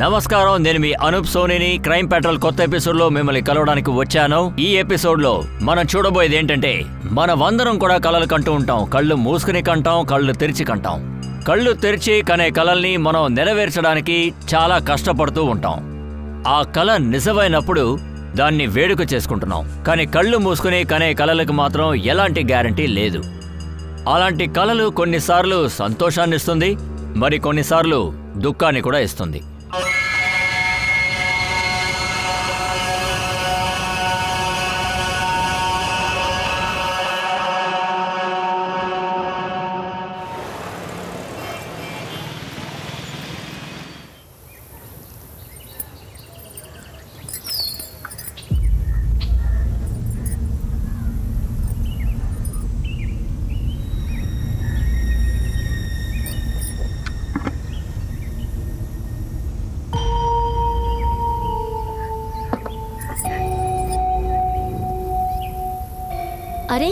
నమస్కారం, నేను మీ Anoop సోనీని. Crime petrol కొత్త ఎపిసోడ్ లో మిమ్మల్ని కలవడానికి వచ్చాను. ఈ ఎపిసోడ్ లో మనం చూడబోయేది ఏంటంటే, మనమందరం కూడా కలలు కంటూ ఉంటాం. కళ్ళు మూసుకుని కంటాం, కళ్ళు తెరిచి కంటాం. కళ్ళు తెరిచి కనే కలల్ని మనం నెరవేర్చడానికి చాలా కష్టపడుతూ ఉంటాం. ఆ కల నిజమైనప్పుడు దాన్ని వేడుక చేసుకుంటున్నాం. కానీ కళ్ళు మూసుకుని కనే కలలకు మాత్రం ఎలాంటి గ్యారంటీ లేదు. అలాంటి కలలు కొన్నిసార్లు సంతోషాన్ని ఇస్తుంది, మరి కొన్నిసార్లు దుఃఖాన్ని కూడా ఇస్తుంది. అరే,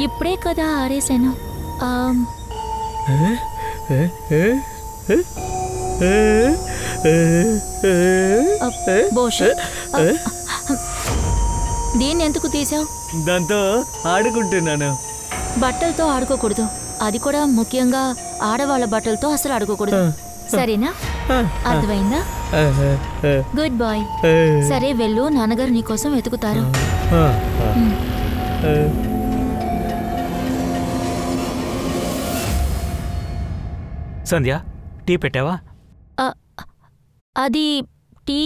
ఇప్పుడే కదా ఆరేసాను. దీన్ని ఎందుకు తీసావు? దాంతో ఆడుకుంటున్నాను. బట్టలతో ఆడుకోకూడదు, అది కూడా ముఖ్యంగా ఆడవాళ్ళ బట్టలతో అసలు ఆడుకోకూడదు, సరేనా? అర్థమైందా? Good boy. సరే వెళ్ళు, నాన్నగారు నీకోసం వెతుకుతారు. సంధ్య, టీ పెట్టావా? అది టీ.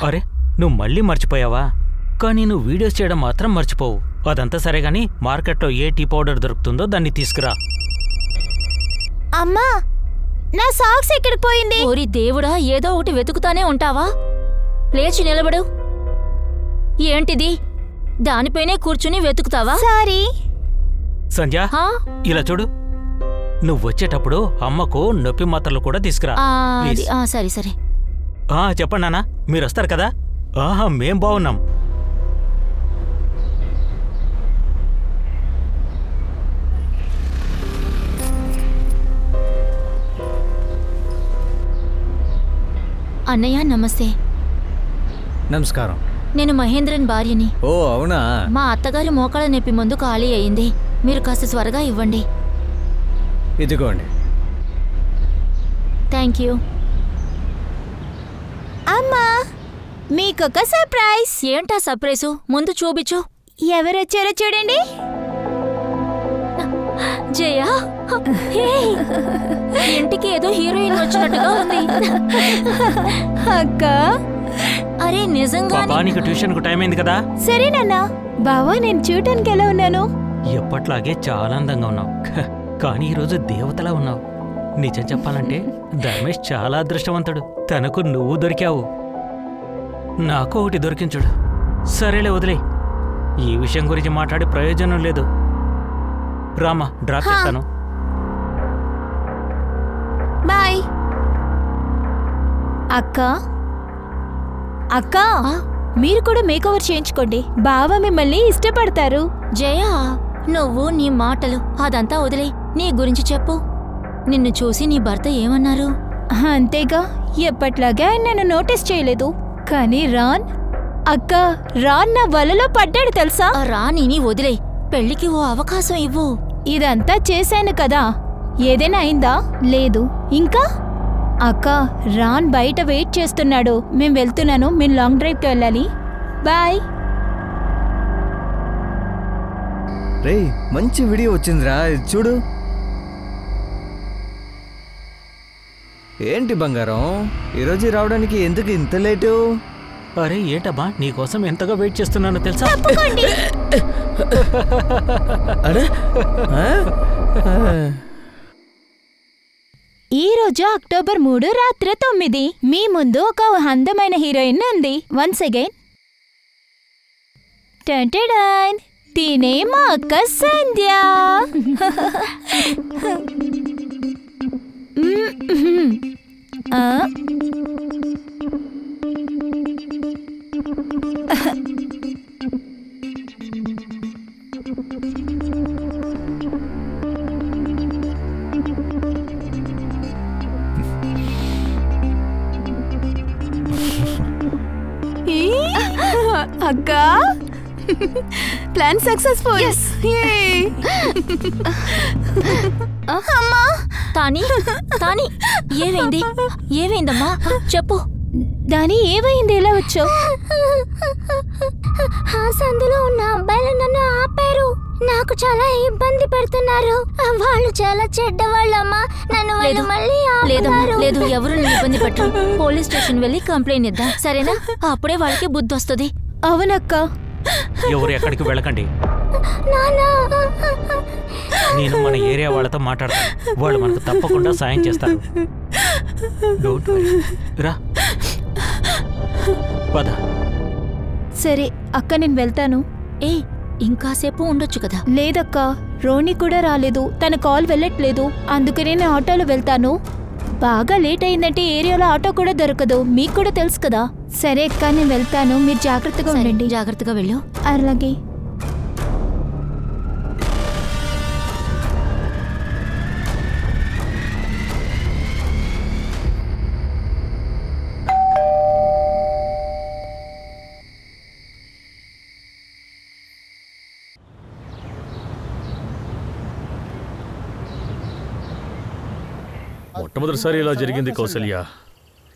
అరే, నువ్వు మళ్ళీ మర్చిపోయావా? కానీ నువ్వు వీడియోస్ చేయడం మాత్రం మర్చిపోవు. అదంతా సరే గాని మార్కెట్లో ఏ టీ పౌడర్ దొరుకుతుందో దాన్ని తీసుకురా. అమ్మా, నా సాక్స్ ఎక్కడికి పోయింది? ఓరి దేవుడా, ఏదో ఒకటి వెతుకుతానే ఉంటావా? లేచి నిలబడు. ఏంటిది? దానిపైనే కూర్చుని వెతుకుతావా? సారీ సంధ్య, ఇలా చూడు. నువ్వు వచ్చేటప్పుడు అమ్మకు నొప్పి మాత్రలు కూడా తీసుకురా. సరే సరే. చెప్పండి నాన్న, మీరు వస్తారు కదా? మేం బాగున్నాం. అన్నయ్య నమస్తే. నమస్కారం. నేను మహేంద్రన్ భార్యని. ఓ అవునా? మా అత్తగారి మోకాళ్ళ నొప్పి మందు ఖాళీ అయింది, మీరు కాస్త త్వరగా ఇవ్వండి. ఇదిగోండి. Thank you. అమ్మా, మీకొక సర్ప్రైజ్. ఏంటా సర్ప్రైజు? ముందు చూపించు. ఎవరొచ్చారో చూడండి. జయ, ఇంటికి ఏదో హీరోయిన్ వచ్చినట్టుగా ఉంది. అక్క, అరే నిజంగా నీకు ట్యూషన్ కు టైం అయింది కదా? సరేనన్నా. బావా, నేను చూడటానికి ఎలా ఉన్నాను? ఎప్పట్లాగే చాలా అందంగా ఉన్నావు, కానీ ఈరోజు దేవతలా ఉన్నావు. నిజం చెప్పాలంటే ధర్మేష్ చాలా అదృష్టవంతుడు. తనకు నువ్వు దొరికావు. నాకు ఒకటి దొరికించుడు. సరేలే, వదిలే. ఈ విషయం గురించి మాట్లాడి ప్రయోజనం లేదు. రామా, డ్రాప్ చేస్తాను. బాయ్. అక్క, అక్క, మీరు కూడా మేకవర్ చేయించుకోండి. బావ మిమ్మల్ని ఇష్టపడతారు. జయ, నువ్వు నీ మాటలు అదంతా వదిలే, నీ గురించి చెప్పు. నిన్ను చూసి నీ భర్త ఏమన్నారు? అంతేగా, ఎప్పట్లాగే ఆయన నన్ను నోటీస్ చేయలేదు. కానీ రాన్, అక్క, రాన్ నా వలలో పడ్డాడు తెలుసా? రాణిని వదిలే, పెళ్లికి ఓ అవకాశం ఇవ్వు. ఇదంతా చేశాను కదా, ఏదైనా అయిందా? లేదు. ఇంకా అక్క, రాన్ బయట వెయిట్ చేస్తున్నాడు. మేం వెళ్తున్నాను, మేము లాంగ్ డ్రైవ్కి వెళ్ళాలి. బాయ్. రే, మంచి వీడియో వచ్చిందిరా, చూడు. ఏంటి బంగారం, ఈరోజు రావడానికి ఎందుకు ఇంత లేటు? అరే ఏంటబ్బా, నీకోసం ఎంతగా వెయిట్ చేస్తున్నానో తెలుసా? అరే, ఈ రోజు అక్టోబర్ 3 రాత్రి 9 మీ ముందు ఒక అందమైన హీరోయిన్ ఉంది. వన్స్ అగైన్, తినే మా అక్క సంధ్య. అక్క ప్లాన్ సక్సెస్ఫుల్. అమ్మా తాని తాని ఏమైందమ్మా చెప్పు. దాని ఏమైంది? ఎలా వచ్చావు? ఆ సందులో ఉన్న అబ్బాయిలు నన్ను ఆపారు. నాకు చాలా ఇబ్బంది పెడుతున్నారు. వాళ్ళు చాలా చెడ్డవాళ్ళమ్మా. నన్ను వాళ్ళు మళ్ళీ లేదు ఎవరు నిన్ను ఇబ్బంది పెట్టరు. పోలీస్ స్టేషన్ వెళ్ళి కంప్లైంట్ ఇద్దాం సరేనా? అప్పుడే వాళ్ళకి బుద్ధి వస్తుంది. అవునక్క. ఎవరు ఎక్కడికి వెళ్ళకండి. నేను మన ఏరియా వాళ్ళతో మాట్లాడతాను. వాళ్ళు మనకు తప్పకుండా సాయం చేస్తారు. Don't worry. రా పద. సరే అక్క నేను వెళ్తాను. ఇంకాసేపు ఉండొచ్చు కదా. లేదక్క, రోణి కూడా రాలేదు. తన కాల్ వెళ్ళట్లేదు. అందుకనే నేను ఆటోలో వెళ్తాను. బాగా లేట్ అయిందంటే ఏరియాలో ఆటో కూడా దొరకదు. మీకు కూడా తెలుసు కదా. సరే అక్క నేను వెళ్తాను. మీరు జాగ్రత్తగా ఉండండి. జాగ్రత్తగా వెళ్ళు. అలాగే. మొట్టమొదటిసారి ఇలా జరిగింది కౌసల్య.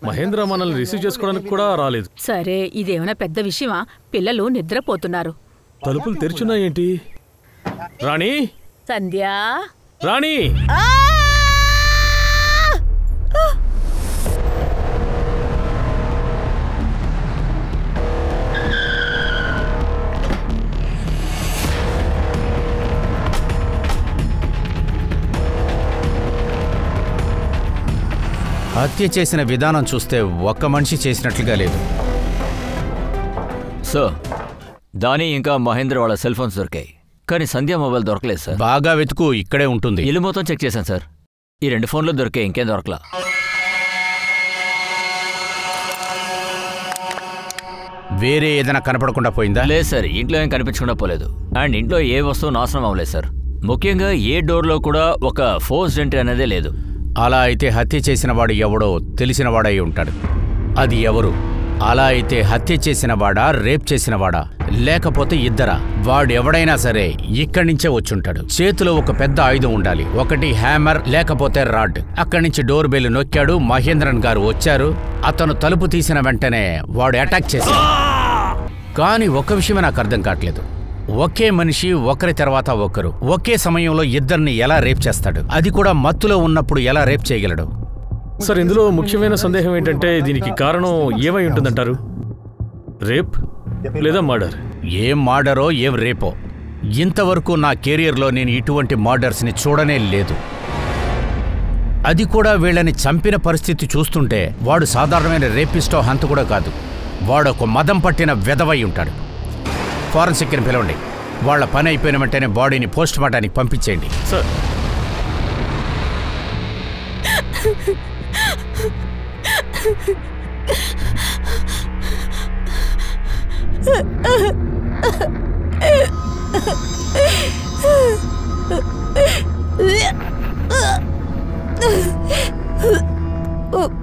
మహేంద్ర మనల్ని రిసీవ్ చేసుకోవడానికి కూడా రాలేదు. సరే ఇదేమైనా పెద్ద విషయమా? పిల్లలు నిద్రపోతున్నారు. తలుపులు తెరిచున్నాయేంటి? రాణి, సంధ్యా, రాణి. హత్య చేసిన విధానం చూస్తే ఒక్క మనిషి చేసినట్లుగా లేదు. సార్, దాని ఇంకా మహేంద్ర వాళ్ళ సెల్ ఫోన్స్ దొరికాయి, కానీ సంధ్య మొబైల్ దొరకలేదు సార్. బాగా వెతుకు, ఇక్కడే ఉంటుంది. ఇల్లు మొత్తం చెక్ చేశాను సార్. ఈ 2 ఫోన్లు దొరికాయి, ఇంకేం దొరకలా. వేరే ఏదైనా కనపడకుండా పోయిందా? లేదు సార్, ఇంట్లో ఏం కనిపించకుండా పోలేదు. అండ్ ఇంట్లో ఏ వస్తువు నాశనం అవ్వలేదు సార్. ముఖ్యంగా ఏ డోర్లో కూడా ఒక ఫోర్స్డ్ ఎంట్రీ అనేదే లేదు. అలా అయితే హత్య చేసిన వాడు ఎవడో తెలిసినవాడై ఉంటాడు. అది ఎవరు? అలా అయితే హత్య చేసినవాడా, రేప్ చేసినవాడా, లేకపోతే ఇద్దరా? వాడెవడైనా సరే ఇక్కడి నుంచే వచ్చుంటాడు. చేతిలో ఒక పెద్ద ఆయుధం ఉండాలి. ఒకటి హ్యామర్ లేకపోతే రాడ్. అక్కడి నుంచి డోర్ బెల్ నొక్కాడు. మహేంద్రన్ గారు వచ్చారు. అతను తలుపు తీసిన వెంటనే వాడు అటాక్ చేశాడు. కానీ ఒక్క విషయమే నాకు అర్థం కావట్లేదు. ఒకే మనిషి ఒకరి తర్వాత ఒకరు ఒకే సమయంలో ఇద్దరిని ఎలా రేప్ చేస్తాడు? అది కూడా మత్తులో ఉన్నప్పుడు ఎలా రేప్ చేయగలడు? సార్, ఇందులో ముఖ్యమైన సందేహం ఏంటంటే దీనికి కారణం ఏమై ఉంటుందంటారు? రేప్ లేదా మర్డర్? ఏం మర్డరో ఏం రేపో, ఇంతవరకు నా కెరీర్లో నేను ఇటువంటి మర్డర్స్ని చూడనే లేదు. అది కూడా వీళ్ళని చంపిన పరిస్థితి చూస్తుంటే వాడు సాధారణమైన రేపిస్టో హంతకుడో కాదు. వాడొక మదం పట్టిన వెధవై ఉంటాడు. ఫారెన్సిక్ని పిలవండి. వాళ్ళ పని అయిపోయిన వెంటనే బాడీని పోస్ట్ మార్టానికి పంపించేయండి. సార్,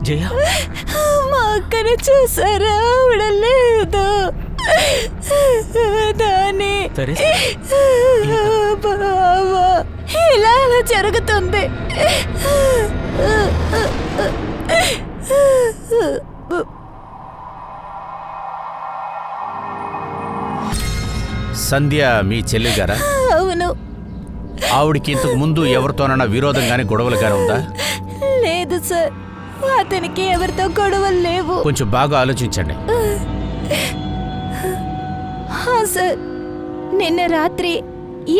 జయ, మా అక్కని చూసారా? ఆవిడలేదు. దాని సరే బావా, ఇలా జరుగుతుంది. సంధ్య మీ చెల్లిగారా? అవును. ఆవిడికి ఇంతకు ముందు ఎవరితోనన్నా విరోధం గాని గొడవలు గాని ఉందా? లేదు సార్, అతనికి ఎవరితో గొడవలు లేవు. కొంచెం బాగా ఆలోచించండి. సార్, నిన్న రాత్రి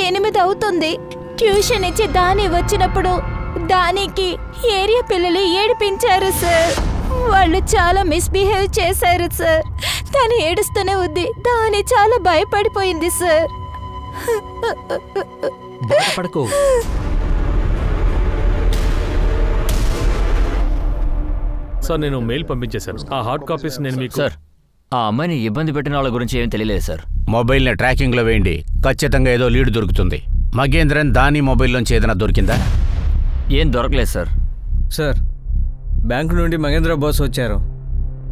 8 అవుతుంది. ట్యూషన్ ఇచ్చి దాని వచ్చినప్పుడు దానికి ఏరియా పిల్లలు ఏడిపించారు సార్. వాళ్ళు చాలా మిస్బిహేవ్ చేశారు సార్. తను ఏడుస్తూనే ఉంది. దాని చాలా భయపడిపోయింది సార్. బాధపడకు. సార్, నేను మెయిల్ పంపించేశాను. ఆ హార్డ్ కాపీస్ నేను మీకు. సార్, ఆ అమ్మాయిని ఇబ్బంది పెట్టిన వాళ్ళ గురించి ఏం తెలియలేదు సార్. మొబైల్ని ట్రాకింగ్లో వేయండి. ఖచ్చితంగా ఏదో లీడ్ దొరుకుతుంది. మగేంద్రన్ దాని మొబైల్లోంచి ఏదైనా దొరికిందా? ఏం దొరకలేదు సార్. సార్, బ్యాంకు నుండి మహేంద్ర బాస్ వచ్చారు.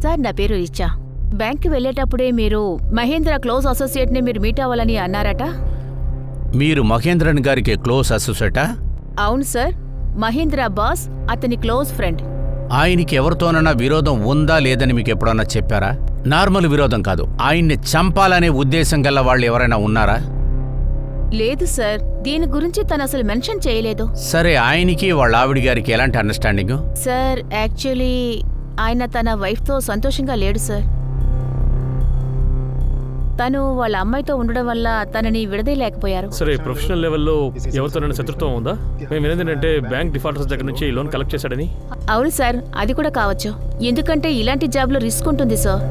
సార్, నా పేరు రిచా. బ్యాంక్కి వెళ్ళేటప్పుడే మీరు మహేంద్ర క్లోజ్ అసోసియేట్ని మీరు మీట్ అవ్వాలని అన్నారట. మీరు మహేంద్రన్ గారికి క్లోజ్ అసోసియేటా? అవును సార్, మహేంద్ర బాస్ అతని క్లోజ్ ఫ్రెండ్. ఆయనకి ఎవరితోనన్నా విరోధం ఉందా లేదని మీకు ఎప్పుడన్నా చెప్పారా? నార్మల్ విరోధం కాదు, ఆయన్ని చంపాలనే ఉద్దేశం గల వాళ్ళు ఎవరైనా ఉన్నారా? లేదు సార్, దీని గురించి తను అసలు మెన్షన్ చేయలేదు. సరే, ఆయనకి వాళ్ళ ఆవిడ గారికి ఎలాంటి అండర్స్టాండింగ్? సార్ యాక్చువల్లీ ఆయన తన వైఫ్తో సంతోషంగా లేడు సార్. తను వాళ్ళ అమ్మాయితో ఉండడం వల్ల తనని విడదీయలేకపోయారు. సరే, ప్రొఫెషనల్ లెవెల్లో ఎవరితోనైనా శత్రుత్వం ఉందా? మేము వినేదేంటంటే బ్యాంక్ డిఫాల్టర్స్ దగ్గర నుంచి లోన్ కలెక్ట్ చేశాడని. అవును సార్, అది కూడా కావచ్చు. ఎందుకంటే ఇలాంటి జాబ్లో రిస్క్ ఉంటుంది సార్.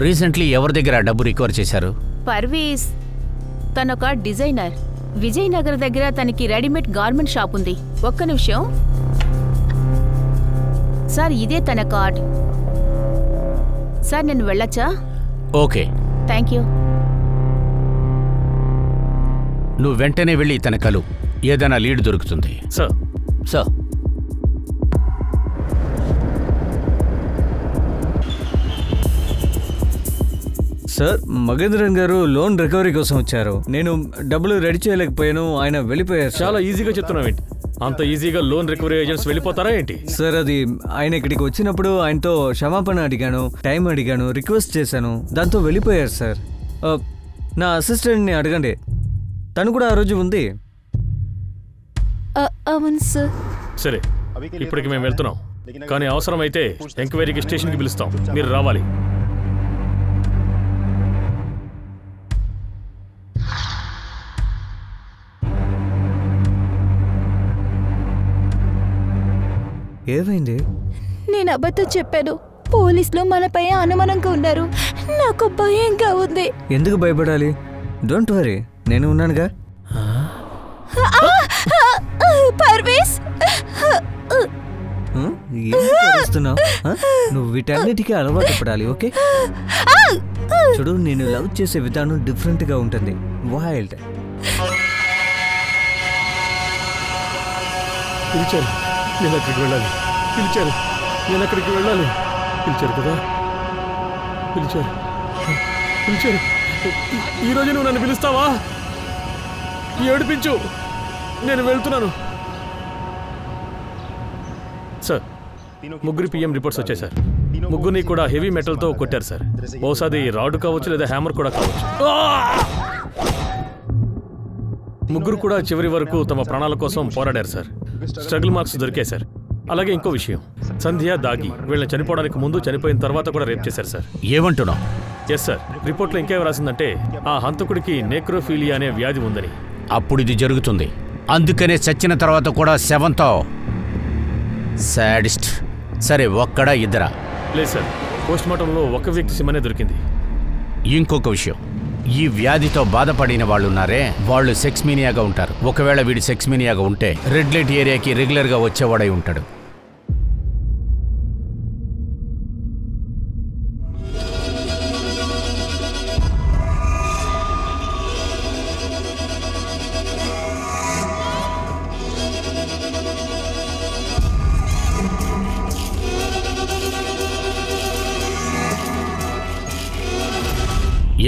రీసెంట్లీ ఎవరి దగ్గర డబ్బు రికవర్ చేశారు? పర్వీస్ తనొక డిజైనర్. విజయనగర్ దగ్గర తనకి రెడీమేడ్ గార్మెంట్ షాప్ ఉంది. ఒక్క నిమిషం సార్, ఇదే తన కార్డ్. సార్ నేను వెళ్ళొచ్చా? Okay, thank you. నువ్వు వెంటనే వెళ్ళి తన కలు, ఏదైనా లీడ్ దొరుకుతుంది. సార్ సార్ సార్, మగేంద్రన్ గారు లోన్ రికవరీ కోసం వచ్చారు. నేను డబ్బులు రెడీ చేయలేకపోయాను, ఆయన వెళ్ళిపోయారు. చాలా ఈజీగా చెప్తున్నావేంటి? అంత ఈజీగా లోన్ రికవరీ ఏజెంట్స్ వెళ్ళిపోతారా ఏంటి? సార్, అది ఆయన ఇక్కడికి వచ్చినప్పుడు ఆయనతో క్షమాపణ అడిగాను, టైం అడిగాను, రిక్వెస్ట్ చేశాను, దాంతో వెళ్ళిపోయారు సార్. నా అసిస్టెంట్ని అడగండి, తను కూడా ఆ రోజు ఉంది. అవును సార్. సరే, ఇప్పటికి మేము వెళ్తున్నాం, కానీ అవసరమైతే ఎంక్వైరీకి స్టేషన్కి పిలుస్తాం, మీరు రావాలి. ఏమైంది? నేను అబద్ధం చెప్పాను. పోలీసులు మనపై అనుమానంగా ఉన్నారు. నాకు భయంగా ఉంది. ఎందుకు భయపడాలి? డోంట్ వరీ, నేను ఉన్నానుగా. పర్వేస్, నువ్వు వీటన్నిటికీ అలవాటు పడాలి, ఓకే? చూడు, నేను లవ్ చేసే విధానం డిఫరెంట్ గా ఉంటుంది, వైల్డ్. పిలిచారు, నేను అక్కడికి వెళ్ళాలి. పిలిచారు, నేను అక్కడికి వెళ్ళాలి. పిలిచారు కదా, పిలిచారు. ఈరోజు నువ్వు నన్ను పిలుస్తావా? ఏడిపించు, నేను వెళ్తున్నాను. సార్, ముగ్గురి పిఎం రిపోర్ట్స్ వచ్చాయి సార్. ముగ్గురిని కూడా హెవీ మెటల్తో కొట్టారు సార్. బహుశా అది రాడ్ కావచ్చు లేదా హ్యామర్ కూడా కావచ్చు. ముగ్గురు కూడా చివరి వరకు తమ ప్రాణాల కోసం పోరాడారు సార్. స్ట్రగుల్ మార్క్స్ దొరికాయి సార్. అలాగే ఇంకో విషయం, సంధ్య దాగి వీళ్ళని చనిపోవడానికి ముందు, చనిపోయిన తర్వాత కూడా రేప్ చేశారు సార్. ఏమంటున్నావు? ఎస్ సార్, రిపోర్ట్లో ఇంకేం రాసిందంటే ఆ హంతకుడికి నెక్రోఫీలియా అనే వ్యాధి ఉందని. అప్పుడు ఇది జరుగుతుంది, అందుకనే చచ్చిన తర్వాత కూడా శవంతో. సాడిస్ట్. సరే, ఒక్కడా ఇద్దరా? లేదు సార్, పోస్ట్ మార్టంలో ఒక వ్యక్తి సిమ్మనే దొరికింది. ఇంకొక విషయం, ఈ వ్యాధితో బాధపడిన వాళ్ళున్నారే, వాళ్ళు సెక్స్ మీనియాగా ఉంటారు. ఒకవేళ వీడి సెక్స్ మీనియాగా ఉంటే రెడ్ లైట్ ఏరియాకి రెగ్యులర్గా వచ్చేవాడై ఉంటాడు.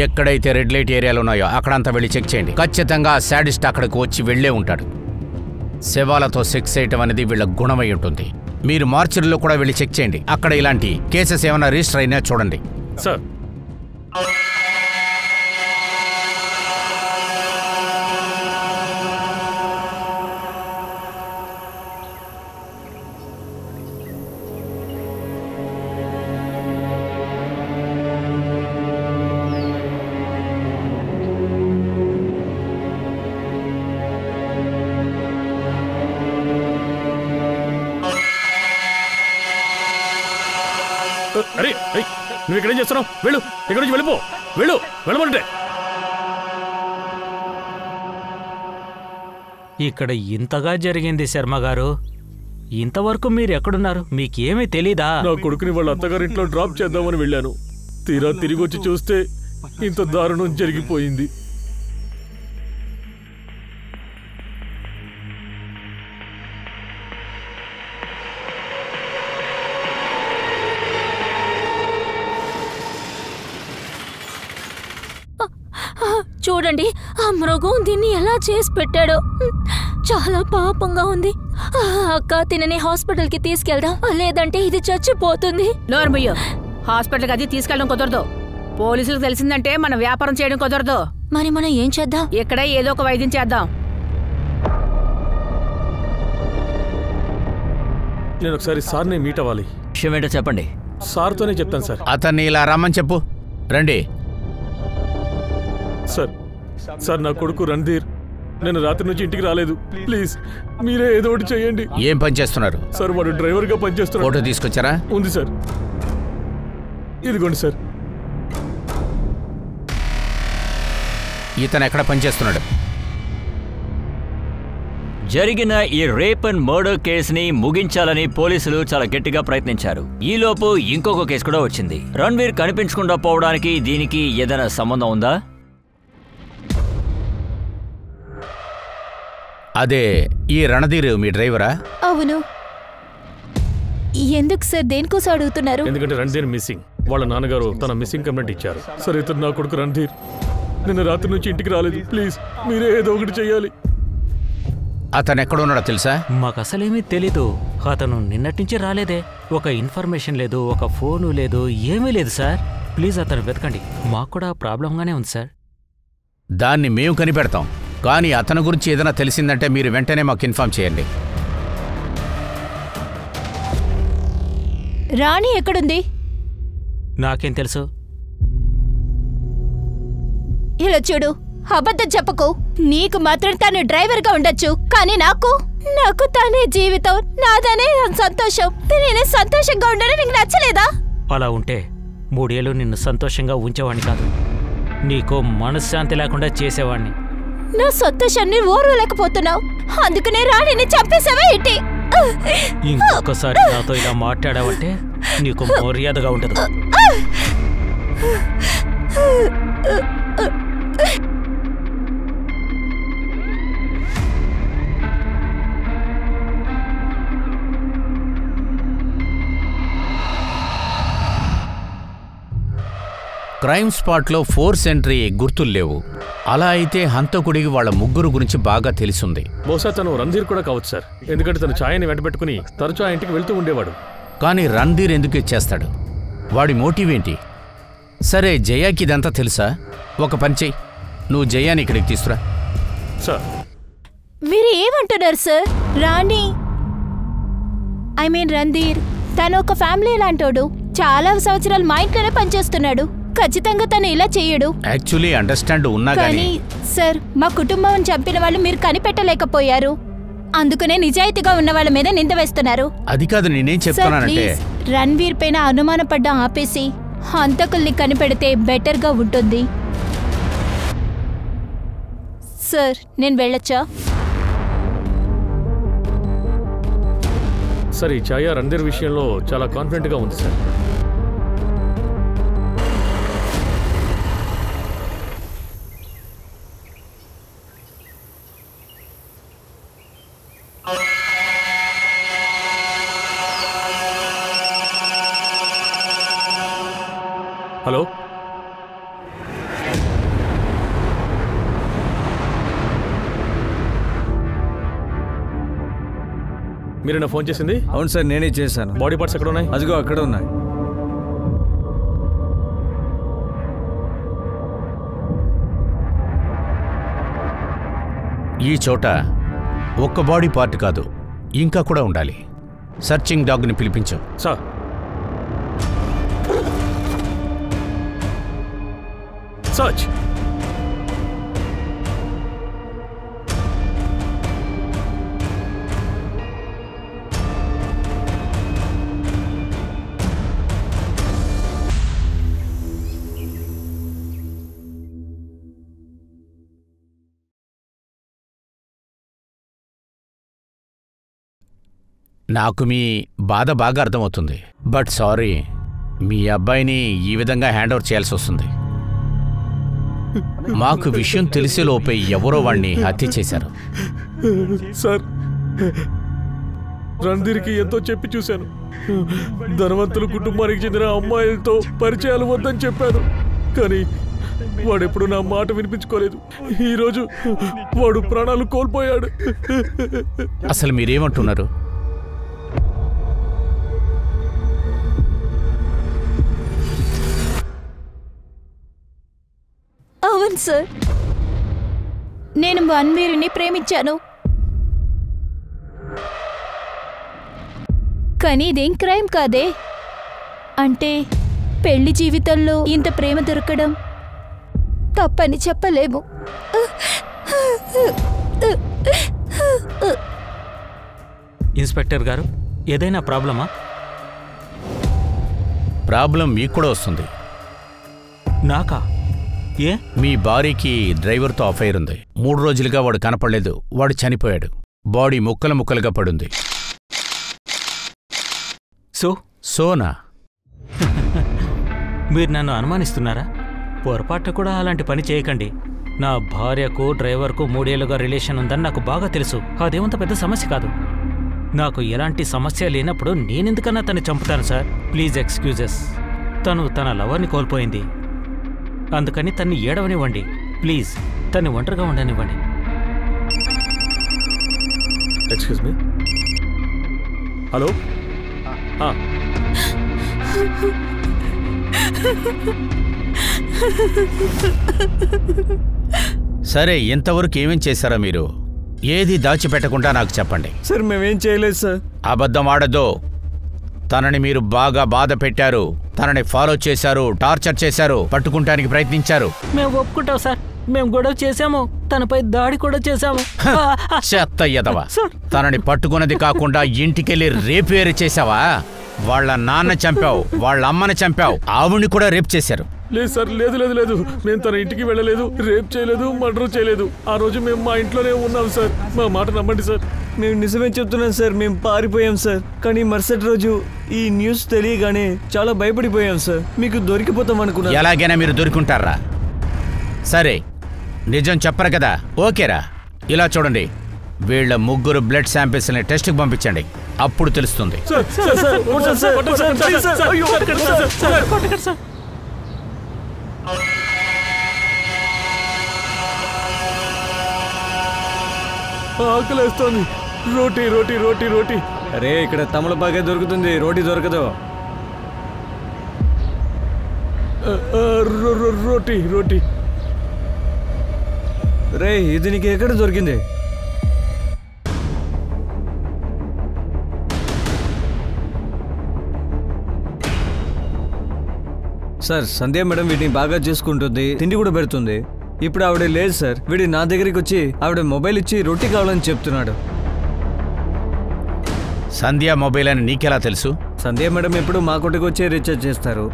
ఎక్కడైతే రెడ్ లైట్ ఏరియాలు ఉన్నాయో అక్కడంతా వెళ్ళి చెక్ చేయండి. ఖచ్చితంగా సాడిస్ట్ అక్కడికి వచ్చి వెళ్ళే ఉంటాడు. శవాలతో సెక్స్ చేయటం అనేది వీళ్ళ గుణమై ఉంటుంది. మీరు మార్చరీలో కూడా వెళ్ళి చెక్ చేయండి, అక్కడ ఇలాంటి కేసెస్ ఏమైనా రిజిస్టర్ అయినా చూడండి. సార్, అరే నువ్వు ఇక్కడేం చేస్తున్నావు? వెళ్ళు, ఇక్కడి నుంచి వెళ్ళిపో. వెళ్ళమంటే. ఇక్కడ ఇంతగా జరిగింది శర్మ గారు. ఇంతవరకు మీరు ఎక్కడున్నారు? మీకేమీ తెలీదా? నా కొడుకుని వాళ్ళ అత్తగారింట్లో డ్రాప్ చేద్దామని వెళ్ళాను. తీరా తిరిగి వచ్చి చూస్తే ఇంత దారుణం జరిగిపోయింది. చూడండి ఆ మృగం దీన్ని ఎలా చేసి పెట్టాడో. చాలా పాపంగా ఉంది. అక్క తినని హాస్పిటల్కి తీసుకెళ్దాం, లేదంటే ఇది చచ్చిపోతుంది. నోర్మయ్యో, హాస్పిటల్కి అది తీసుకెళ్ళడం కుదరదు. పోలీసులకు తెలిసిందంటే మన వ్యాపారం చేయడం కుదరదు. మరి మనం ఏం చేద్దాం? ఇక్కడే ఏదో ఒక వైద్యం చేద్దాం. నేను ఒకసారి సార్ని మీట్ అవ్వాలి. విషయం ఏంటో చెప్పండి. సార్తోనే చెప్తాను సార్. అతన్ని ఇలా రమ్మని చెప్పు. రండి. సార్ నా కొడుకు రణ్ధీర్, నేను రాత్రి నుంచి ఇంటికి రాలేదు. ప్లీజ్ మీరే ఏదో ఒకటి చేయండి. ఏం పని చేస్తున్నారు? సార్ వాడు డ్రైవర్గా పనిచేస్తున్నాడు. ఫోటో తీసుకొచ్చారా? ఉంది సార్, ఇదిగోండి సార్. ఇతను ఎక్కడ పనిచేస్తున్నాడు? జరిగిన ఈ రేప్ అండ్ మర్డర్ కేసుని ముగించాలని పోలీసులు చాలా గట్టిగా ప్రయత్నించారు. ఈలోపు ఇంకొక కేసు కూడా వచ్చింది. రణ్వీర్ కనిపించకుండా పోవడానికి దీనికి ఏదైనా సంబంధం ఉందా? అదే ఈ రణధీర్ మీ డ్రైవరా? అవును. ఎందుకు సార్, దేనికోసం అడుగుతున్నారు? ఎందుకంటే రణ్ధీర్ మిస్సింగ్. వాళ్ళ నాన్నగారు తన మిస్సింగ్ కంప్లైంట్ ఇచ్చారు. సార్ ఇతను నా కొడుకు రణ్ధీర్, నిన్న రాత్రి నుంచి ఇంటికి రాలేదు. ప్లీజ్ మీరే ఏదో ఒకటి చెయ్యాలి. అతను ఎక్కడ ఉన్నాడో తెలుసా? మాకు అసలేమీ తెలీదు. అతను నిన్నటి నుంచి రాలేదే. ఒక ఇన్ఫర్మేషన్ లేదు, ఒక ఫోను లేదు, ఏమీ లేదు సార్. ప్లీజ్ అతను వెతకండి. మాకు కూడా ప్రాబ్లంగానే ఉంది సార్. దాన్ని మేము కనిపెడతాం, కానీ అతని గురించి ఏదైనా తెలిసిందంటే మీరు వెంటనే మాకు ఇన్ఫార్మ్ చేయండి. రాణి ఎక్కడుంది? నాకేం తెలుసు? ఇలా చూడు, అబద్ధం చెప్పకు. నీకు మాత్రం తను డ్రైవర్గా ఉండొచ్చు, కానీ నాకు తనే జీవితం, నాదనే సంతోషం. నేనే సంతోషంగా ఉండడం నీకు నచ్చలేదా? అలా ఉంటే 3 ఏళ్ళు నిన్ను సంతోషంగా ఉంచేవాడిని కాదు, నీకు మనశ్శాంతి లేకుండా చేసేవాడిని. నా సంతోషాన్ని ఓర్వలేకపోతున్నావు, అందుకనే రాణిని చంపేసావా ఏంటి? ఇంకొకసారి నాతో ఇలా మాట్లాడావంటే నీకు మర్యాదగా ఉండదు. క్రైమ్ స్పాట్లో ఫోర్స్ ఎంట్రీ గుర్తులు లేవు. అలా అయితే హంతకుడికి వాళ్ళ ముగ్గురు గురించి బాగా తెలిసింది. బహుశా తను రణ్ధీర్ కూడా కావచ్చు సార్, ఎందుకంటే తను ఛాయని వెంటబెట్టుకుని తరచూ ఆ ఇంటికి వెళ్తూ ఉండేవాడు. కానీ రణ్ధీర్ ఎందుకు ఇచ్చేస్తాడు? వాడి మోటివ్ ఏంటి? సరే, జయాకి ఇదంతా తెలుసా? ఒక పని చెయ్యి, నువ్వు జయాని ఇక్కడికి తీసుకురా. సార్ మీరు ఏమంటున్నారు సార్? రాణి రణ్ధీర్ తను ఒక ఫ్యామిలీ లాంటోడు. చాలా సంవత్సరాలు మా ఇంట్లోనే పనిచేస్తున్నాడు. ఖచ్చితంగా తను ఇలా చెయ్యడు. యాక్చువల్లీ అండర్స్టాండ్ ఉన్నా కానీ సార్, మా కుటుంబం చంపిన వాళ్ళు మీరు కనిపెట్టలేకపోయారు. అందుకనే నిజాయితీగా ఉన్న వాళ్ళ మీద నింద వేస్తున్నారు. అది కాదు, నేనేం చెప్తున్నానంటే రణ్వీర్ పైన అనుమానపడ్డ ఆపేసి హంతకుల్ని కనిపెడితే బెటర్గా ఉంటుంది. సార్ నేను వెళ్ళొచ్చా? సార్, ఈ ఛాయ రణ్ధీర్ విషయంలో చాలా కాన్ఫిడెంట్గా ఉంది సార్. హలో, మీరేనా ఫోన్ చేసింది? అవును సార్, నేనే చేశాను. బాడీ పార్ట్స్ ఎక్కడ ఉన్నాయి? అదిగో అక్కడ ఉన్నాయి. ఈ చోట ఒక్క బాడీ పార్ట్ కాదు, ఇంకా కూడా ఉండాలి. సర్చింగ్ డాగ్ని పిలిపించు. సార్. సర్చ్. నాకు మీ బాధ బాగా అర్థమవుతుంది, బట్ సారీ, మీ అబ్బాయిని ఈ విధంగా హ్యాండ్ ఓవర్ చేయాల్సి వస్తుంది. మాకు విషయం తెలిసేలోపే ఎవరో వాణ్ణి హత్య చేశారు. సార్, రణ్ధీర్కి ఎంతో చెప్పి చూశాను. ధనవంతుల కుటుంబానికి చెందిన అమ్మాయిలతో పరిచయాలు వద్దని చెప్పాను. కానీ వాడెప్పుడు నా మాట వినిపించుకోలేదు. ఈరోజు వాడు ప్రాణాలు కోల్పోయాడు. అసలు మీరేమంటున్నారు? అవును సార్, నేను మన్వీర్ని ప్రేమించాను. కానీ ఇదేం క్రైమ్ కాదే. అంటే పెళ్లి జీవితంలో ఇంత ప్రేమ దొరకడం తప్పని చెప్పలేము. ఇన్స్పెక్టర్ గారు, ఏదైనా ప్రాబ్లమా? ప్రాబ్లం మీకు కూడా వస్తుంది. నాకా? ఏ? మీ భార్యకి డ్రైవర్తో అఫైర్ ఉంది. 3 రోజులుగా వాడు కనపడలేదు. వాడు చనిపోయాడు. బాడీ ముక్కలు ముక్కలుగా పడుంది. సోనా, మీరు నన్ను అనుమానిస్తున్నారా? పొరపాటు కూడా అలాంటి పని చేయకండి. నా భార్యకు డ్రైవర్కు 3 ఏళ్లుగా రిలేషన్ ఉందని నాకు బాగా తెలుసు. అదేమంత పెద్ద సమస్య కాదు. నాకు ఎలాంటి సమస్య లేనప్పుడు నేనెందుకన్నా తను చంపుతాను సార్. Please excuses. తను తన లవర్ని కోల్పోయింది, అందుకని తన్ని ఏడవనివ్వండి. ప్లీజ్ తన్ని ఒంటరిగా ఉండనివ్వండి. Excuse me. హలో. సరే, ఇంతవరకు ఏమేం చేశారా మీరు? ఏది దాచిపెట్టకుండా నాకు చెప్పండి. సార్ మేమేం చేయలేదు సార్. అబద్ధం ఆడద్దు. తనని మీరు బాగా బాధ పెట్టారు, తనని ఫాలో చేశారు, టార్చర్ చేశారు, పట్టుకుంటానికి ప్రయత్నించారు. మేము ఒప్పుకుంటాం సార్. మేము గొడవ చేశాము, తనపై దాడి కూడా చేశాము. చెత్త ఎదవ. తనని పట్టుకున్నది కాకుండా ఇంటికెళ్ళి రేపు వేరు చేశావా? వాళ్ళ నాన్న చంపావు, వాళ్ళ అమ్మని చంపావు, ఆవిడ్ని కూడా రేప్ చేశారు. లేదు సార్, లేదు లేదు లేదు. మేము తన ఇంటికి వెళ్ళలేదు, రేప్ చేయలేదు, మర్డర్ చేయలేదు. ఆ రోజు మేము మా ఇంట్లోనే ఉన్నాం సార్. మా మాట నమ్మండి సార్. మేము నిజమే చెప్తున్నాం సార్. మేము పారిపోయాం సార్. కానీ మరుసటి రోజు ఈ న్యూస్ తెలియగానే చాలా భయపడిపోయాం సార్. మీకు దొరికిపోతాం అనుకున్నాం. ఎలాగైనా మీరు దొరికింటారా? సరే, నిజం చెప్పరు కదా? ఓకేరా. ఇలా చూడండి, వీళ్ళ 3 బ్లడ్ శాంపిల్స్ని టెస్ట్కి పంపించండి. అప్పుడు తెలుస్తుంది. ఆకలేస్తోంది. రోటీ రోటీ రోటీ రోటీ. అరే, ఇక్కడ తమలపాకే దొరుకుతుంది, రోటీ దొరకదు. రోటీ రోటీ. రే, ఇది నీకు ఎక్కడ దొరికింది? సార్, సంధ్య మేడం వీటిని బాగా చూసుకుంటుంది, తిండి కూడా పెడుతుంది. ఇప్పుడు ఆవిడ లేదు సార్. వీడి నా దగ్గరికి వచ్చి ఆవిడ మొబైల్ ఇచ్చి రొట్టి కావాలని చెప్తున్నాడు. సంధ్య మొబైల్ అని నీకెలా తెలుసు? సంధ్య మేడం ఎప్పుడు మా కొట్టుకు వచ్చే రీఛార్జ్ చేస్తారు.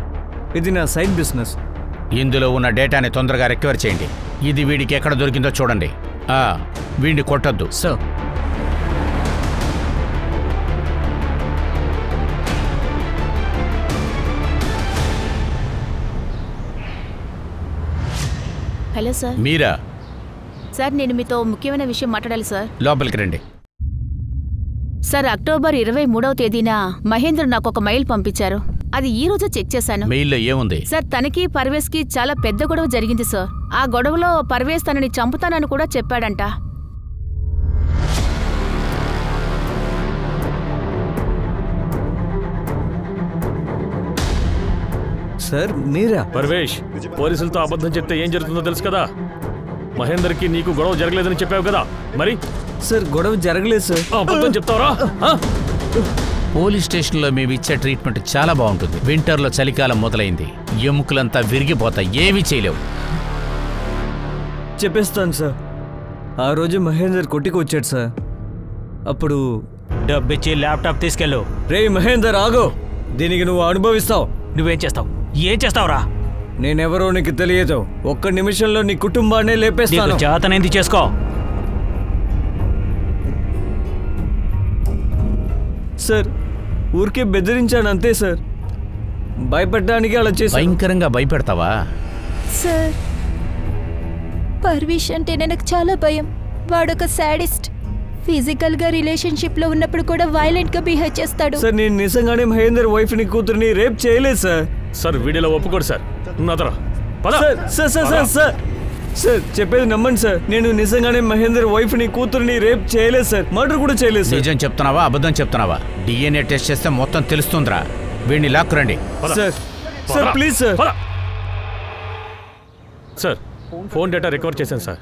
ఇది నా సైడ్ బిజినెస్. ఇందులో ఉన్న డేటాని తొందరగా రికవర్ చేయండి. ఇది వీడికి ఎక్కడ దొరికిందో చూడండి. వీడిని కొట్టొద్దు. Sir, hello sir. మీరా? సార్, నేను మీతో ముఖ్యమైన విషయం మాట్లాడాలి సార్. లోపలికి రండి. సార్, అక్టోబర్ 23వ తేదీన మహేంద్ర నాకు ఒక మెయిల్ పంపించారు. అది ఈ రోజు చెక్ చేశాను. మెయిల్లో ఏముంది? సార్, తనకి పర్వేస్కి చాలా పెద్ద గొడవ జరిగింది సార్. ఆ గొడవలో పర్వేస్ తనని చంపుతానని కూడా చెప్పాడంట. సార్, మీరా? పర్వేష్, పోలీసులతో అబద్ధం చెప్తే ఏం జరుగుతుందో తెలుసు కదా. మహేందర్కి నీకు గొడవ జరగలేదని చెప్పావు కదా, మరి? సార్, గొడవ జరగలేదు సార్. అబద్ధం చెప్తావరా? పోలీస్ స్టేషన్లో మేము ఇచ్చే ట్రీట్మెంట్ చాలా బాగుంటుంది. వింటర్లో చలికాలం మొదలైంది, ఎముకలంతా విరిగిపోతాయి, ఏమీ చేయలేవు. చెప్పేస్తాను సార్. ఆ రోజు మహేందర్ కొట్టికి వచ్చాడు సార్. అప్పుడు డబ్బిచ్చి ల్యాప్టాప్ తీసుకెళ్ళు. రే మహేందర్, ఆగో. దీనికి నువ్వు అనుభవిస్తావు. నువ్వేం చేస్తావు? ఏం చేస్తావురా? నేనెవరో నీకు తెలియదు. 1 నిమిషంలో నీ కుటుంబాన్ని లేపేస్తాను. చేతనైంది చేసుకో. సార్, ఊరికే బెదిరించాను అంతే సార్. భయపెట్టడానికి అలా చేసి. భయంకరంగా భయపెడతావా? సార్, పర్వేష్ అంటే నాకు చాలా భయం. వాడొక సాడిస్ట్. ఫిజికల్ గా రిలేషన్షిప్ లో ఉన్నప్పుడు కూడా వైలెంట్ గా బిహేవ్ చేస్తాడు. సార్, నేను నిజంగానే మహేందర్ వైఫ్ ని కూతుర్ని రేప్ చేయలేదు సార్. సార్, వీడియోలో ఒప్పుకోడు సార్. నాదరా పద. సార్ చెప్పేది నమ్మండి సార్. నేను నిజంగానే మహేందర్ వైఫ్ ని కూతురుని రేప్ చేయలేదు సార్. మర్డర్ కూడా చేయలేదు సార్. నిజం చెప్తున్నావా అబద్ధం చెప్తున్నావా? DNA టెస్ట్ చేస్తే మొత్తం తెలుస్తుందిరా. వీడిని లాక్కురండి. Sir please sir. Sir phone data recover చేశాను సార్,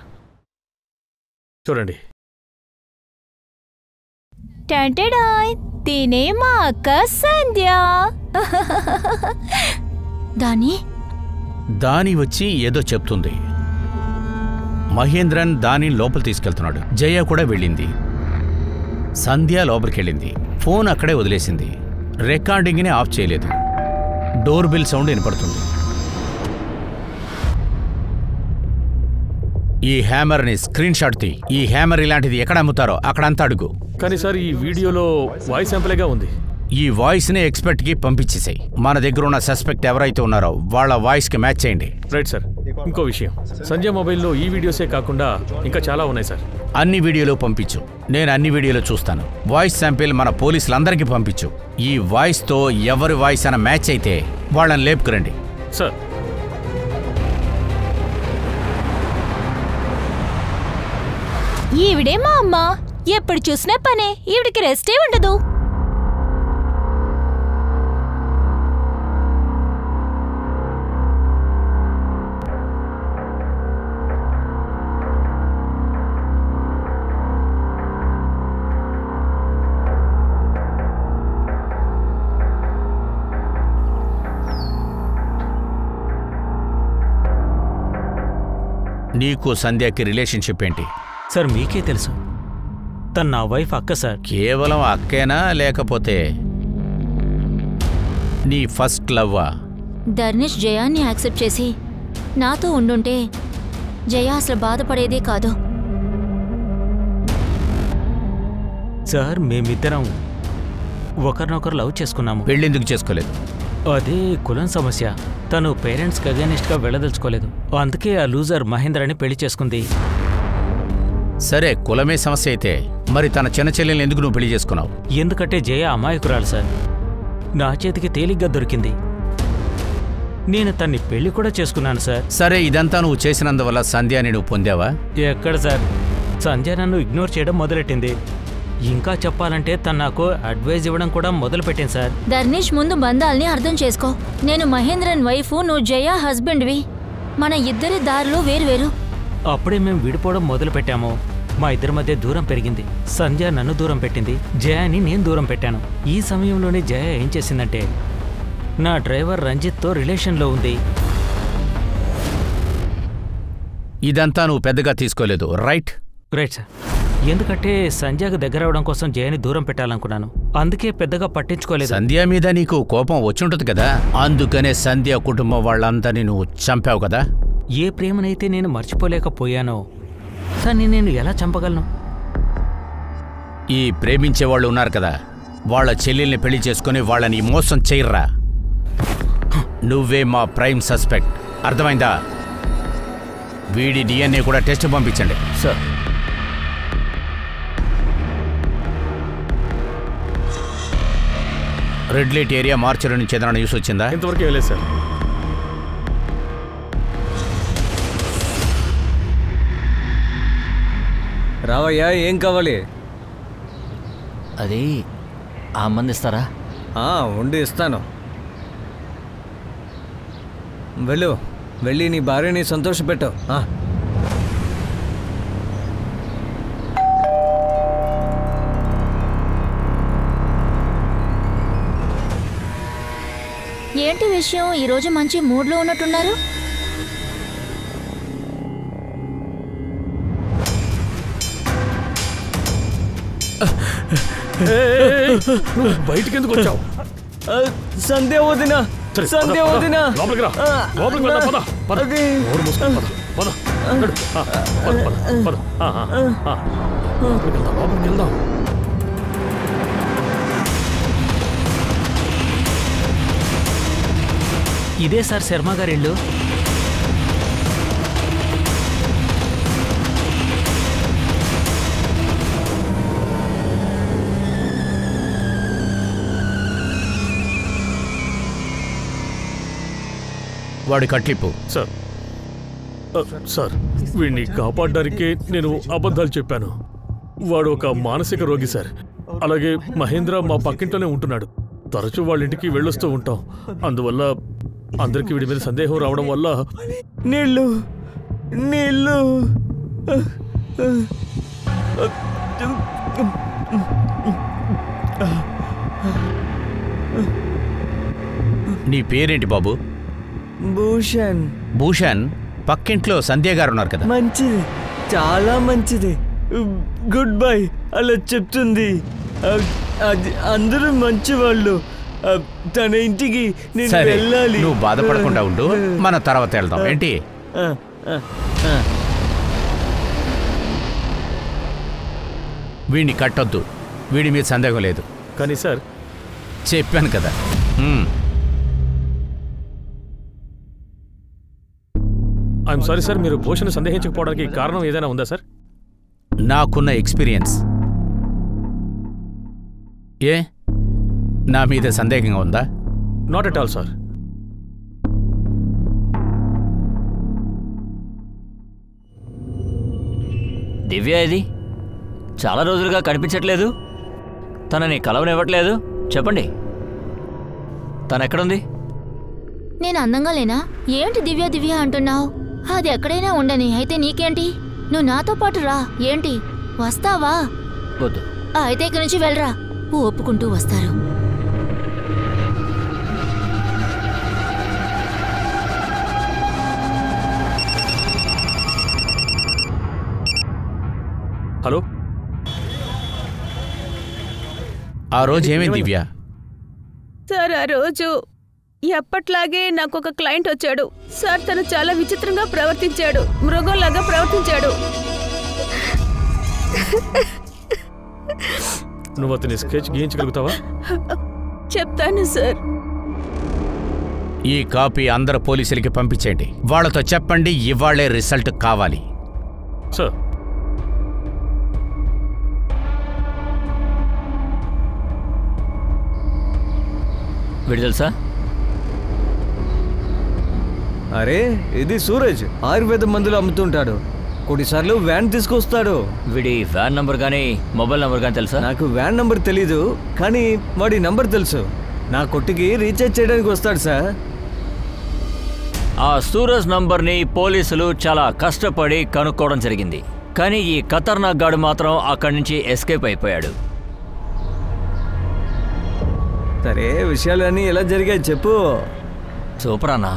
చూడండి. టంటడాయ్, తినే మా అక్క సంధ్య. దాని వచ్చి ఏదో చెప్తుంది. మహేంద్రన్ దాని లోపల తీసుకెళ్తున్నాడు. జయ కూడా వెళ్ళింది. సంధ్య లోపలికెళ్ళింది. ఫోన్ అక్కడే వదిలేసింది. రికార్డింగ్ని ఆఫ్ చేయలేదు. డోర్ బెల్ సౌండ్ వినపడుతుంది. ఈ హ్యామర్ని స్క్రీన్ షాట్ తీ. ఈ హ్యామర్ ఇలాంటిది ఎక్కడ అమ్ముతారో అక్కడంతా అడుగు. కానీ సార్ ఈ వీడియోలో వాయిస్ సింపుల్గా ఉంది. ఈ వాయిస్ని ఎక్స్పర్ట్కి పంపించేసాయి. మన దగ్గర ఉన్న సస్పెక్ట్ ఎవరైతే ఉన్నారో వాళ్ళ వాయిస్కి మ్యాచ్ చేయండి. Right sir. ఇంకో విషయం, సంజయ్ మొబైల్లో ఈ వీడియోసే కాకుండా ఇంకా చాలా ఉన్నాయి సార్. అన్ని వీడియోలు పంపించు. నేను అన్ని వీడియోలు చూస్తాను. వాయిస్ శాంపిల్ మన పోలీసులందరికీ పంపించు. ఈ వాయిస్తో ఎవరి వాయిస్ అన్న మ్యాచ్ అయితే వాళ్ళని లేపుకురండి. సార్ ఈవిడే మా అమ్మ. ఎప్పుడు చూసినా పనే. ఈవిడికి రెస్టే ఉండదు. నీకు సంధ్యకి రిలేషన్షిప్ ఏంటి? సార్ మీకే తెలుసు, తను నా వైఫ్ అక్క సార్. కేవలం అక్కేనా లేకపోతే నీ ఫస్ట్ లవ్వా? ధర్నిష్ జయాన్ని యాక్సెప్ట్ చేసి నాతో ఉండుంటే జయ అసలు బాధపడేదే కాదు. సార్ మేమిద్దరం ఒకరినొకరు లవ్ చేసుకున్నాము. పెళ్ళెందుకు చేసుకోలేదు? అదే కులం సమస్య. తను పేరెంట్స్కి అగేనిస్ట్గా వెళ్ళదలుచుకోలేదు. అందుకే ఆ లూజర్ మహేంద్రని పెళ్లి చేసుకుంది. సరే, కులమే సమస్య అయితే మరి తన చిన్న చెల్లెల్ని ఎందుకు నువ్వు పెళ్లి చేసుకున్నావు? ఎందుకంటే జయ అమాయకురాలు సార్. నా చేతికి తేలిగ్గా దొరికింది. నేను తన్ని పెళ్లి కూడా చేసుకున్నాను సార్. సరే, ఇదంతా నువ్వు చేసినందువల్ల సంధ్యాని నువ్వు పొందావా? ఎక్కడ సార్, సంధ్య నన్ను ఇగ్నోర్ చేయడం మొదలెట్టింది. ఇంకా చెప్పాలంటే తను నాకు అడ్వైజ్ ఇవ్వడం కూడా మొదలుపెట్టింది సార్. ధర్నిష్, ముందు బంధాల్ని అర్థం చేసుకో. నేను మహేంద్రన్ వైఫ్, నువ్వు జయ హస్బెండ్వి. మన ఇద్దరి దారులు వేరువేరు. అప్పుడే మేము విడిపోవడం మొదలు పెట్టాము. మా ఇద్దరి మధ్య దూరం పెరిగింది. సంధ్య నన్ను దూరం పెట్టింది, జయాని నేను దూరం పెట్టాను. ఈ సమయంలోనే జయ ఏం చేసిందంటే నా డ్రైవర్ రంజిత్తో రిలేషన్లో ఉంది. ఇదంతా నువ్వు పెద్దగా తీసుకోలేదు, రైట్? Right sir. ఎందుకంటే సంధ్యకు దగ్గర అవడం కోసం జయని దూరం పెట్టాలనుకున్నాను. అందుకే పెద్దగా పట్టించుకోలేదు. సంధ్య మీద నీకు కోపం వచ్చుంటుంది కదా, అందుకనే సంధ్య కుటుంబం వాళ్ళందరినీ నువ్వు చంపావు కదా. ఏ ప్రేమనైతే నేను మర్చిపోలేకపోయానో కానీ నేను ఎలా చంపగలను? ఈ ప్రేమించేవాళ్ళు ఉన్నారు కదా, వాళ్ళ చెల్లెల్ని పెళ్లి చేసుకుని వాళ్ళని మోసం చేయర్రా. నువ్వే మా ప్రైమ్ సస్పెక్ట్, అర్థమైందా? వీడి DNA కూడా టెస్ట్ పంపించండి. సార్ రెడ్ లైట్ ఏరియా మార్చర్ నుంచి ఏదైనా న్యూస్ వచ్చిందా? ఇంతవరకు వెళ్ళలేదు సార్. రావయ్యా, ఏం కావాలి? అది ఆ మంది ఇస్తారా? ఉండి ఇస్తాను. వెళ్ళు, వెళ్ళి నీ భార్యని సంతోషపెట్టు. ఏంటి విషయం? ఈరోజు మంచి మూడ్లో ఉన్నట్టున్నారు. బయటికి ఎందుకు వచ్చావు? సంధ్య వదిన, సంధ్య వదిన. లోపలికి రా, లోపలికి వెళ్దాం. పద పద, నోరు మూసుకొని పద పద పద పద పద. లోపలికి వెళ్దాం, లోపలికి వెళ్దాం. ఇదే సార్ శర్మ గారి ఇల్లు. వాడి కట్లిప్పు. సార్ సార్, వీడిని కాపాడడానికే నేను అబద్ధాలు చెప్పాను. వాడు ఒక మానసిక రోగి సార్. అలాగే మహేంద్ర మా పక్కింట్లోనే ఉంటున్నాడు. తరచూ వాళ్ళ ఇంటికి వెళ్ళొస్తూ ఉంటాం. అందువల్ల అందరికీ వీడి మీద సందేహం రావడం వల్ల నీళ్ళు నీళ్ళు నీ పేరేంటి బాబు? భూషణ్. భూషణ్, పక్కింట్లో సంధ్య గారు ఉన్నారు కదా? మంచిది, చాలా మంచిది. గుడ్ బై అలా చెప్తుంది. అందరూ మంచి వాళ్ళు. తన ఇంటికి నేను సరే, వెళ్ళాలి. నువ్వు బాధపడకుండా ఉండు, మనం తర్వాత వెళ్దాం. ఏంటి? వీడిని కట్టొద్దు, వీడి మీద సందేహం లేదు. కానీ సార్, చెప్పాను కదా. ఐఎమ్ సారీ సార్, మీరు భూషణ్ సందేహించకపోవడానికి కారణం ఏదైనా ఉందా సార్? నాకున్న ఎక్స్పీరియన్స్. ఏ, నా మీద సందేహంగా ఉందా? Not at all sir. Divya ఇది చాలా రోజులుగా కనిపించట్లేదు. తనని కలవనివ్వట్లేదు. చెప్పండి, తనెక్కడుంది? నేను అందంగా లేనా? ఏంటి దివ్య దివ్య అంటున్నావు? అది ఎక్కడైనా ఉండని. అయితే నీకేంటి? నువ్వు నాతో పాటు రా. ఏంటి, వస్తావా? వద్దు. అయితే ఇక్కడి నుంచి వెళ్ళరా. ఒప్పుకుంటూ వస్తారు. హలో, ఆ రోజు ఏమైంది దివ్య? సార్, ఆ రోజు ఎప్పట్లాగే నాకు ఒక క్లయింట్ వచ్చాడు సార్. తను చాలా విచిత్రంగా ప్రవర్తించాడు, మృగంలాగా ప్రవర్తించాడు. నువ్వు అతని స్కెచ్ గీయించగలుగుతావా? చెప్తాను సార్. ఈ కాపీ అందరు పోలీసులకి పంపించేయండి. వాళ్ళతో చెప్పండి ఇవాళే రిజల్ట్ కావాలి. సార్, వీడు తెలుసా? అరే, ఇది సూరజ్. ఆయుర్వేద మందులు అమ్ముతుంటాడు. కొన్నిసార్లు వ్యాన్ తీసుకొస్తాడు. వీడి వ్యాన్ నంబర్ కానీ మొబైల్ నంబర్ కానీ తెలుసా? నాకు వ్యాన్ నంబర్ తెలీదు, కానీ వాడి నంబర్ తెలుసు. నా కొట్టుకి రీఛార్జ్ చేయడానికి వస్తాడు సార్. ఆ సూరజ్ నంబర్ని పోలీసులు చాలా కష్టపడి కనుక్కోవడం జరిగింది. కానీ ఈ ఖతర్నాక్ గాడు మాత్రం అక్కడి నుంచి ఎస్కేప్ అయిపోయాడు. సరే, విషయాలన్నీ ఎలా జరిగాయి చెప్పు. సూపర్ అన్నా.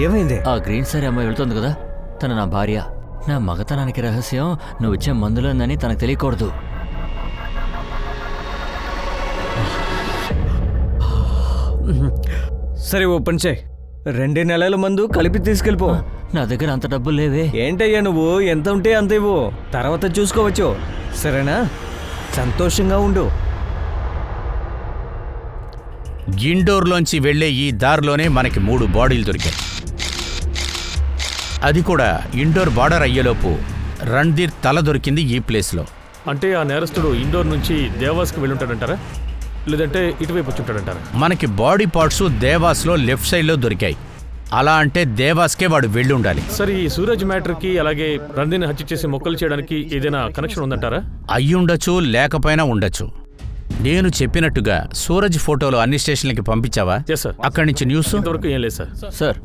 ఏమైంది? ఆ గ్రీన్ సారీ అమ్మాయి వెళ్తుంది కదా, తను నా భార్య. నా మగతనానికి రహస్యం నువ్వు ఇచ్చే మందులోందని తనకు తెలియకూడదు. సరే, ఓ పని చేయి. 2 నెలల మందు కలిపి తీసుకెళ్ళిపో. నా దగ్గర అంత డబ్బులు లేవే. ఏంటయ్యా నువ్వు, ఎంత ఉంటే అంత ఇవ్వు, తర్వాత చూసుకోవచ్చు. సరేనా? సంతోషంగా ఉండు. ఇండోర్లోంచి వెళ్లే ఈ దారిలోనే మనకి 3 బాడీలు దొరికాయి. అది కూడా ఇండోర్ బార్డర్ అయ్యేలోపు రణ్ధీర్ తల దొరికింది ఈ ప్లేస్లో. అంటే ఆ నేరస్తుడు ఇండోర్ నుంచి దేవాస్కి వెళ్ళుంటాడంటారా, లేదంటే ఇటువైపు వచ్చుంటాడంటారా? మనకి బాడీ పార్ట్స్ దేవాస్లో లెఫ్ట్ సైడ్లో దొరికాయి. అలా అంటే దేవాస్కే వాడు వెళ్ళి ఉండాలి. సరే, ఈ సూరజ్ మ్యాటర్కి అలాగే రణ్ధీర్ని హత్య చేసి మొక్కలు చేయడానికి ఏదైనా కనెక్షన్ ఉందంటారా? అయ్యుండొచ్చు, లేకపోయినా ఉండొచ్చు. నేను చెప్పినట్టుగా సూరజ్ ఫోటోలు అన్ని స్టేషన్లకి పంపించావా? Yes sir. అక్కడి నుంచి న్యూస్ ఇంతవరకు ఏం లేదు సార్. సార్,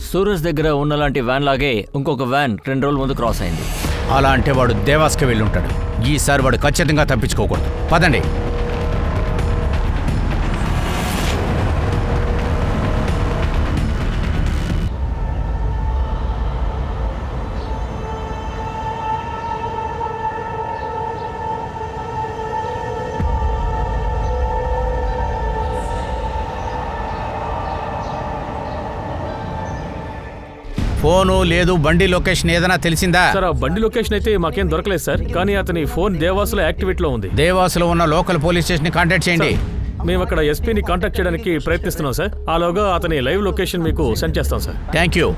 సూరజ్ దగ్గర ఉన్నలాంటి వ్యాన్ లాగే ఇంకొక వ్యాన్ 2 రోజుల ముందు క్రాస్ అయింది. అలా అంటే వాడు దేవాస్కి వెళ్ళి ఉంటాడు. ఈసారి వాడు ఖచ్చితంగా తప్పించుకోకూడదు. పదండి. ఫోను లేదు, బండి లొకేషన్ ఏదైనా తెలిసిందా? సార్, ఆ బండి లొకేషన్ అయితే మాకేం దొరకలేదు సార్. కానీ అతని ఫోన్ దేవాసులో యాక్టివేట్లో ఉంది. దేవాసులో ఉన్న లోకల్ పోలీస్ స్టేషన్ కాంటాక్ట్ చేయండి. మేము అక్కడ ఎస్పీని కాంటాక్ట్ చేయడానికి ప్రయత్నిస్తున్నాం సార్. ఆలోగా అతని లైవ్ లొకేషన్ మీకు సెండ్ చేస్తాం సార్. Thank you.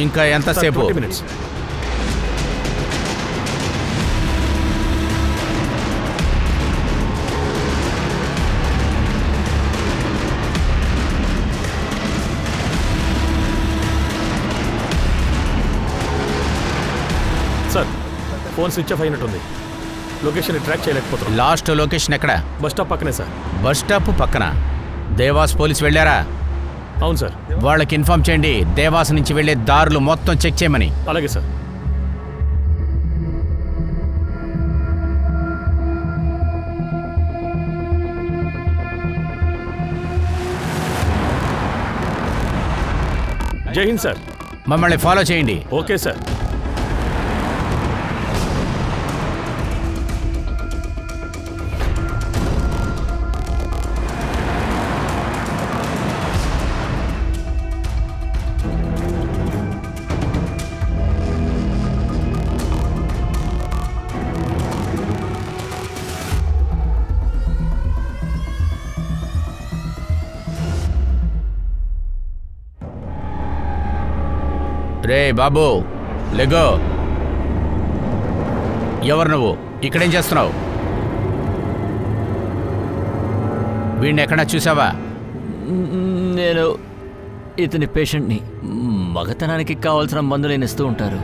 ఇంకా ఎంతసేపు? 20 minutes. Sir, phone switch off అయినట్టుంది. లొకేషన్ ట్రాక్ చేయలేకపోతున్నాం. లాస్ట్ లొకేషన్ ఎక్కడ? బస్ స్టాప్ పక్కనే సార్. బస్ స్టాప్ పక్కన. దేవాస్ పోలీస్ వెళ్ళారా? అవును సార్. వాళ్ళకి ఇన్ఫార్మ్ చేయండి, దేవాస్ నుంచి వెళ్ళే దారులు మొత్తం చెక్ చేయమని. అలాగే సార్. జై హింద్ సార్. మమ్మల్ని ఫాలో చేయండి. Okay sir. రే బాబు, లెగో. ఎవరు నువ్వు? ఇక్కడేం చేస్తున్నావు? వీడిని ఎక్కడా చూసావా? నేను ఇతని పేషెంట్ని. మగతనానికి కావాల్సిన మందులు నేను ఇస్తూ ఉంటారు.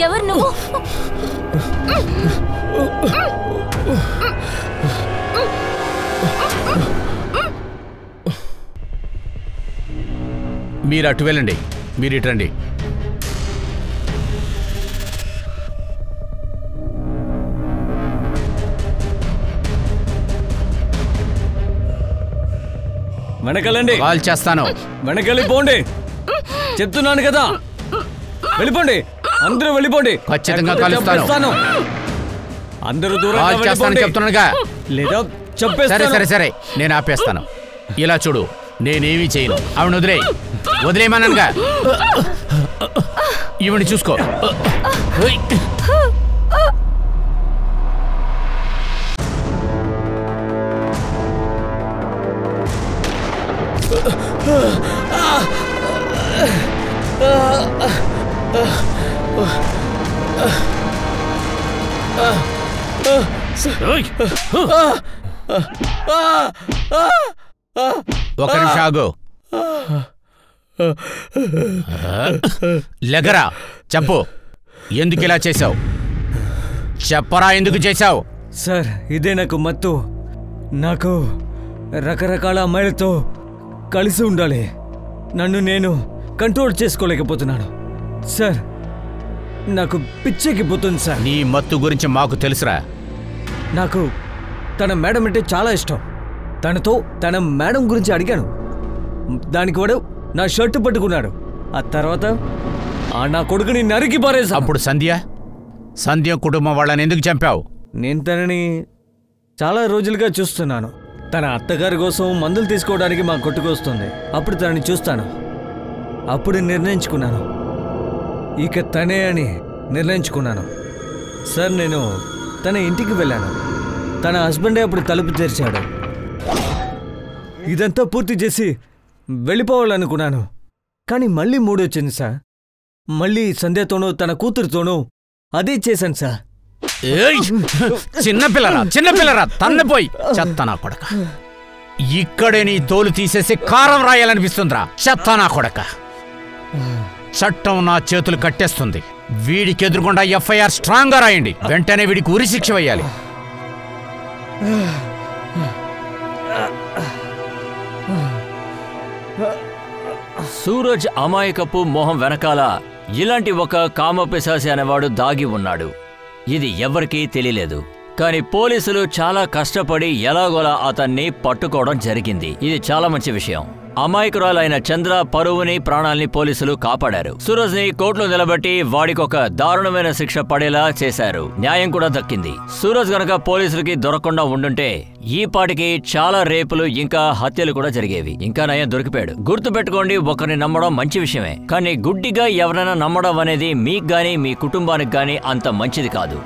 ఎవరు నువ్వు? మీరు అటు వెళ్ళండి, మీరు ఇటు రండి. వెనకెళ్ళండి. కాల్ చేస్తాను. వెనకెళ్ళిపోండి, చెప్తున్నాను కదా. వెళ్ళిపోండి, అందరూ వెళ్ళిపోండి. ఖచ్చితంగా కలుస్తాను. అందరూ దూరం చేస్తాను చెప్తున్నానుగా. లేదా సరే చెప్పేస్తాను. సరే సరే, నేను ఆపేస్తాను. ఇలా చూడు, నేనేమీ చేయను. ఆవిడ వదిలేయమన్నానుగా. ఈవిని చూసుకో. ఒక నిమిషం ఆగు. లెగరా, చెప్పు. ఎందుకు ఇలా చేశావు? చెప్పరా, ఎందుకు చేశావు? సార్, ఇదే నాకు మత్తు. నాకు రకరకాల అమ్మాయిలతో కలిసి ఉండాలి. నన్ను నేను కంట్రోల్ చేసుకోలేకపోతున్నాను సార్. నాకు పిచ్చెక్కిపోతుంది సార్. నీ మత్తు గురించి మాకు తెలుసురా. నాకు తన మేడం అంటే చాలా ఇష్టం. తనతో తన మేడం గురించి అడిగాను. దానికి వాడు నా షర్టు పట్టుకున్నాడు. ఆ తర్వాత నా కొడుకుని నరికి పారేసా. అప్పుడు సంధ్య కుటుంబం వాళ్ళని ఎందుకు చంపావు? నేను తనని చాలా రోజులుగా చూస్తున్నాను. తన అత్తగారి కోసం మందులు తీసుకోవడానికి మా కొట్టుకొస్తుంది. అప్పుడు తనని చూస్తాను. అప్పుడు నిర్ణయించుకున్నాను, ఇక తనే అని నిర్ణయించుకున్నాను. సార్, నేను తన ఇంటికి వెళ్ళాను. తన హస్బెండే అప్పుడు తలుపు తెరిచాడు. ఇదంతా పూర్తి చేసి వెళ్ళిపోవాలనుకున్నాను. కానీ మళ్ళీ మూడొచ్చింది సార్. మళ్ళీ సంధ్యతోనూ తన కూతురుతోనూ అదే చేశాను సార్. చిన్నపిల్లరా తన్నపోయి చెత్త నా కొడక. ఇక్కడే నీ తోలు తీసేసి కారం రాయాలనిపిస్తుందిరా, చెత్త నా కొడక. చట్టం నా చేతులు కట్టేస్తుంది. వీడికి ఎదురుకుండా ఎఫ్ఐఆర్ స్ట్రాంగ్ గా రాయండి. వెంటనే వీడికి ఉరి శిక్ష వేయాలి. సూరజ్ అమాయకపు మొహం వెనకాల ఇలాంటి ఒక కామపిశాసి అనేవాడు దాగి ఉన్నాడు. ఇది ఎవరికీ తెలియలేదు. కానీ పోలీసులు చాలా కష్టపడి ఎలాగోలా అతన్ని పట్టుకోవడం జరిగింది. ఇది చాలా మంచి విషయం. అమాయకురాలైన చంద్ర పరువుని ప్రాణాల్ని పోలీసులు కాపాడారు. సూరజ్ ని కోర్టులో నిలబెట్టి వాడికొక దారుణమైన శిక్ష పడేలా చేశారు. న్యాయం కూడా దక్కింది. సూరజ్ గనక పోలీసులకి దొరకకుండా ఉండుంటే ఈ పాటికి చాలా రేపులు ఇంకా హత్యలు కూడా జరిగేవి. ఇంకా నయం దొరికిపోయాడు. గుర్తు పెట్టుకోండి, ఒకరిని నమ్మడం మంచి విషయమే, కానీ గుడ్డిగా ఎవరైనా నమ్మడం అనేది మీకు గానీ మీ కుటుంబానికి గానీ అంత మంచిది కాదు.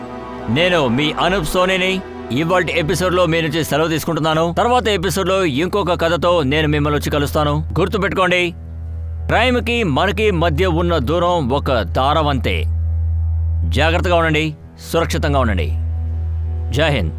నేను మీ అనూప్ సోనీని ఇవాల్టి ఎపిసోడ్లో మీ నుంచి సెలవు తీసుకుంటున్నాను. తర్వాత ఎపిసోడ్లో ఇంకొక కథతో నేను మిమ్మల్ని వచ్చి కలుస్తాను. గుర్తుపెట్టుకోండి, క్రైమ్కి మనకి మధ్య ఉన్న దూరం ఒక దారం అంతే. జాగ్రత్తగా ఉండండి, సురక్షితంగా ఉండండి. జై హింద్.